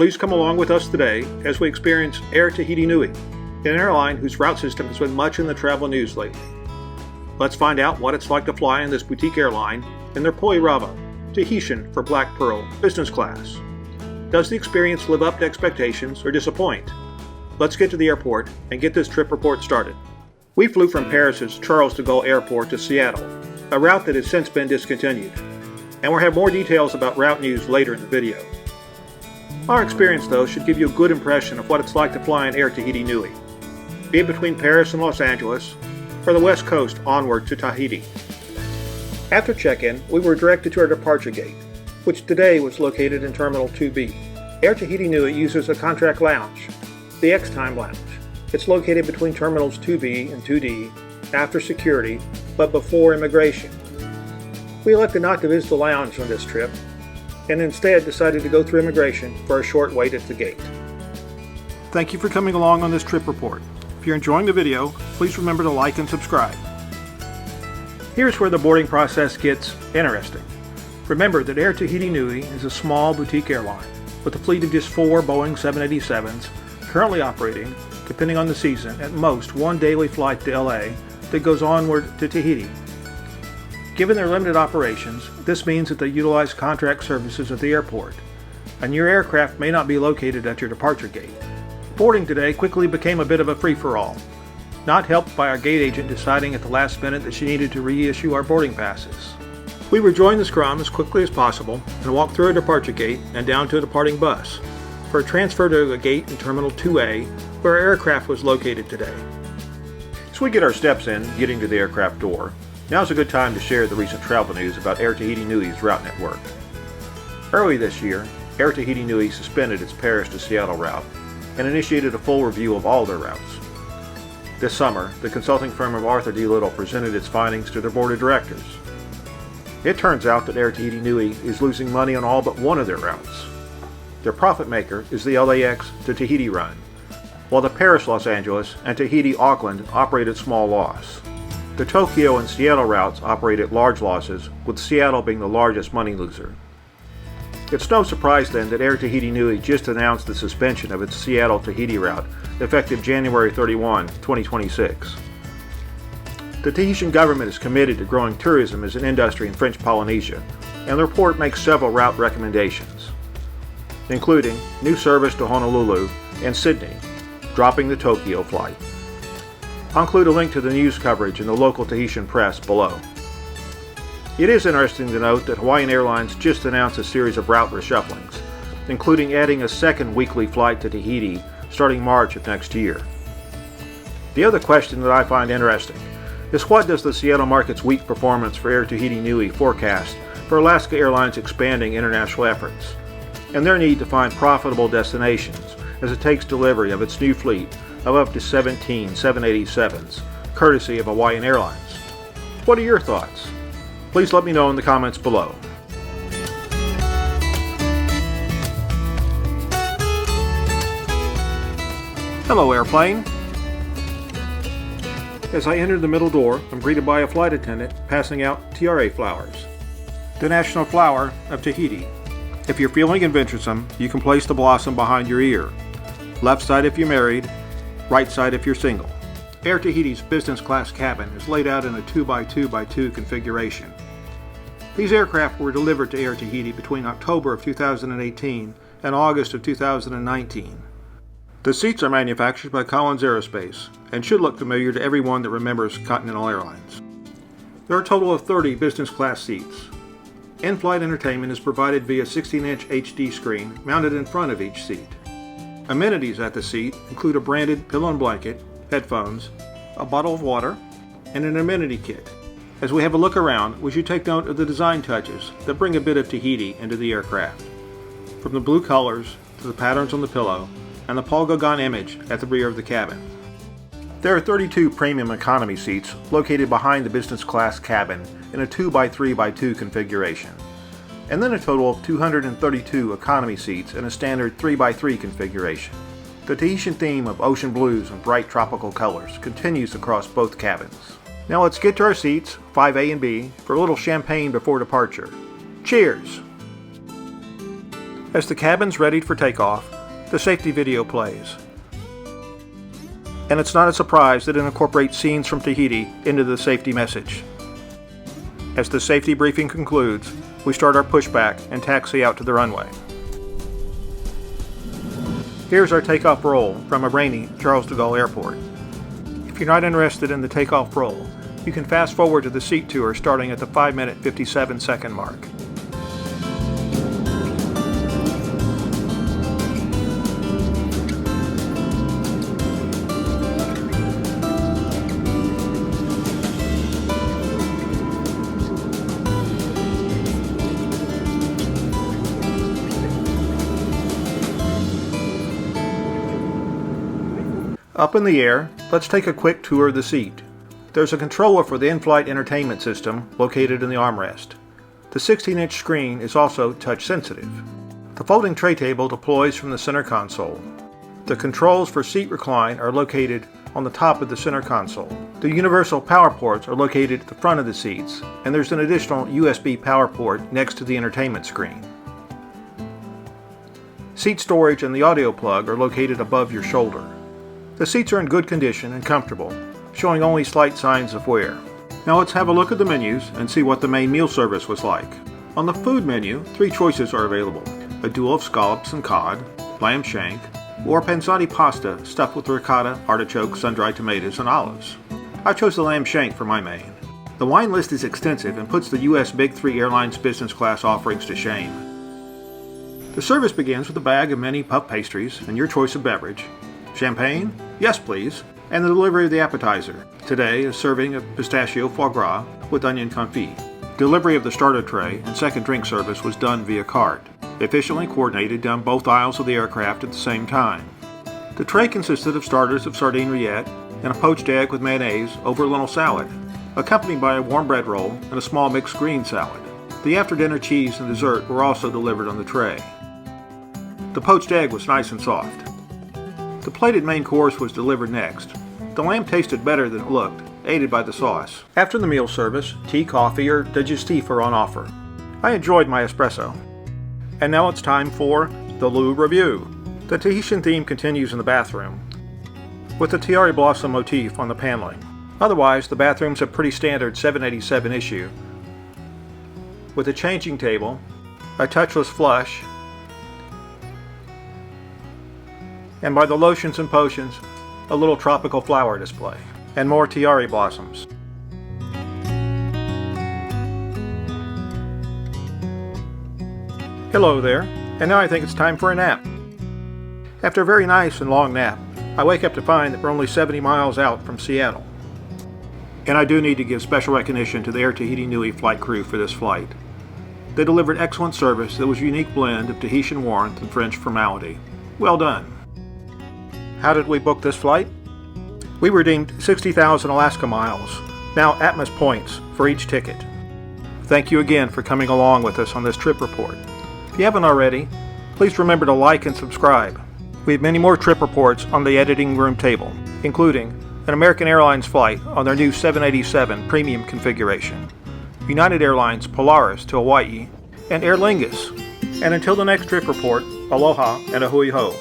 Please come along with us today as we experience Air Tahiti Nui, an airline whose route system has been much in the travel news lately. Let's find out what it's like to fly in this boutique airline in their Poerava, Tahitian for Black Pearl, business class. Does the experience live up to expectations or disappoint? Let's get to the airport and get this trip report started. We flew from Paris's Charles de Gaulle Airport to Seattle, a route that has since been discontinued, and we'll have more details about route news later in the video. Our experience, though, should give you a good impression of what it's like to fly in Air Tahiti Nui, be it between Paris and Los Angeles, or the west coast onward to Tahiti. After check-in, we were directed to our departure gate, which today was located in Terminal 2B. Air Tahiti Nui uses a contract lounge, the X-Time Lounge. It's located between Terminals 2B and 2D, after security, but before immigration. We elected not to visit the lounge on this trip, and instead decided to go through immigration for a short wait at the gate. Thank you for coming along on this trip report. If you're enjoying the video, please remember to like and subscribe. Here's where the boarding process gets interesting. Remember that Air Tahiti Nui is a small boutique airline with a fleet of just 4 Boeing 787s currently operating, depending on the season, at most one daily flight to LA that goes onward to Tahiti. Given their limited operations, this means that they utilize contract services at the airport, and your aircraft may not be located at your departure gate. Boarding today quickly became a bit of a free-for-all, not helped by our gate agent deciding at the last minute that she needed to reissue our boarding passes. We rejoined the scrum as quickly as possible and walked through a departure gate and down to a departing bus for a transfer to a gate in Terminal 2A where our aircraft was located today. As we get our steps in, getting to the aircraft door, now's a good time to share the recent travel news about Air Tahiti Nui's route network. Early this year, Air Tahiti Nui suspended its Paris to Seattle route and initiated a full review of all their routes. This summer, the consulting firm of Arthur D. Little presented its findings to their board of directors. It turns out that Air Tahiti Nui is losing money on all but one of their routes. Their profit maker is the LAX to Tahiti run, while the Paris-Los Angeles and Tahiti-Auckland operate at small loss. The Tokyo and Seattle routes operate at large losses, with Seattle being the largest money loser. It's no surprise then that Air Tahiti Nui just announced the suspension of its Seattle-Tahiti route, effective January 31, 2026. The Tahitian government is committed to growing tourism as an industry in French Polynesia, and the report makes several route recommendations, including new service to Honolulu and Sydney, dropping the Tokyo flight. I'll include a link to the news coverage in the local Tahitian press below. It is interesting to note that Hawaiian Airlines just announced a series of route reshufflings, including adding a second weekly flight to Tahiti starting March of next year. The other question that I find interesting is what does the Seattle market's weak performance for Air Tahiti Nui forecast for Alaska Airlines' expanding international efforts, and their need to find profitable destinations as it takes delivery of its new fleet of up to 17 787s, courtesy of Hawaiian Airlines. What are your thoughts? Please let me know in the comments below. Hello, airplane. As I enter the middle door, I'm greeted by a flight attendant passing out tiare flowers, the national flower of Tahiti. If you're feeling adventuresome, you can place the blossom behind your ear. Left side if you're married, right side if you're single. Air Tahiti's business class cabin is laid out in a 2x2x2 configuration. These aircraft were delivered to Air Tahiti between October of 2018 and August of 2019. The seats are manufactured by Collins Aerospace and should look familiar to everyone that remembers Continental Airlines. There are a total of 30 business class seats. In-flight entertainment is provided via 16-inch HD screen mounted in front of each seat. Amenities at the seat include a branded pillow and blanket, headphones, a bottle of water, and an amenity kit. As we have a look around, we should take note of the design touches that bring a bit of Tahiti into the aircraft. From the blue colors to the patterns on the pillow and the Paul Gauguin image at the rear of the cabin. There are 32 premium economy seats located behind the business class cabin in a 2x3x2 configuration, and then a total of 232 economy seats in a standard 3x3 configuration. The Tahitian theme of ocean blues and bright tropical colors continues across both cabins. Now let's get to our seats, 5A and B, for a little champagne before departure. Cheers! As the cabin's readied for takeoff, the safety video plays. And it's not a surprise that it incorporates scenes from Tahiti into the safety message. As the safety briefing concludes, we start our pushback and taxi out to the runway. Here's our takeoff roll from a rainy Charles de Gaulle airport. If you're not interested in the takeoff roll, you can fast forward to the seat tour starting at the 5-minute 57-second mark. Up in the air, let's take a quick tour of the seat. There's a controller for the in-flight entertainment system located in the armrest. The 16-inch screen is also touch-sensitive. The folding tray table deploys from the center console. The controls for seat recline are located on the top of the center console. The universal power ports are located at the front of the seats, and there's an additional USB power port next to the entertainment screen. Seat storage and the audio plug are located above your shoulder. The seats are in good condition and comfortable, showing only slight signs of wear. Now let's have a look at the menus and see what the main meal service was like. On the food menu, 3 choices are available: a duo of scallops and cod, lamb shank, or panzani pasta stuffed with ricotta, artichokes, sun-dried tomatoes, and olives. I chose the lamb shank for my main. The wine list is extensive and puts the US Big 3 Airlines business class offerings to shame. The service begins with a bag of many puff pastries and your choice of beverage. Champagne? Yes, please. And the delivery of the appetizer. Today, a serving of pistachio foie gras with onion confit. Delivery of the starter tray and second drink service was done via cart, efficiently coordinated down both aisles of the aircraft at the same time. The tray consisted of starters of sardine rillette and a poached egg with mayonnaise over a lentil salad, accompanied by a warm bread roll and a small mixed green salad. The after-dinner cheese and dessert were also delivered on the tray. The poached egg was nice and soft. The plated main course was delivered next. The lamb tasted better than it looked, aided by the sauce. After the meal service, tea, coffee, or digestif are on offer. I enjoyed my espresso. And now it's time for the Lou Review. The Tahitian theme continues in the bathroom, with the tiare blossom motif on the paneling. Otherwise, the bathroom's a pretty standard 787 issue, with a changing table, a touchless flush, and by the lotions and potions, a little tropical flower display, and more tiare blossoms. Hello there, and now I think it's time for a nap. After a very nice and long nap, I wake up to find that we're only 70 miles out from Seattle. And I do need to give special recognition to the Air Tahiti Nui flight crew for this flight. They delivered excellent service that was a unique blend of Tahitian warmth and French formality. Well done. How did we book this flight? We redeemed 60,000 Alaska miles, now Atmos points, for each ticket. Thank you again for coming along with us on this trip report. If you haven't already, please remember to like and subscribe. We have many more trip reports on the editing room table, including an American Airlines flight on their new 787 premium configuration, United Airlines Polaris to Hawaii, and Aer Lingus. And until the next trip report, aloha and a hui ho.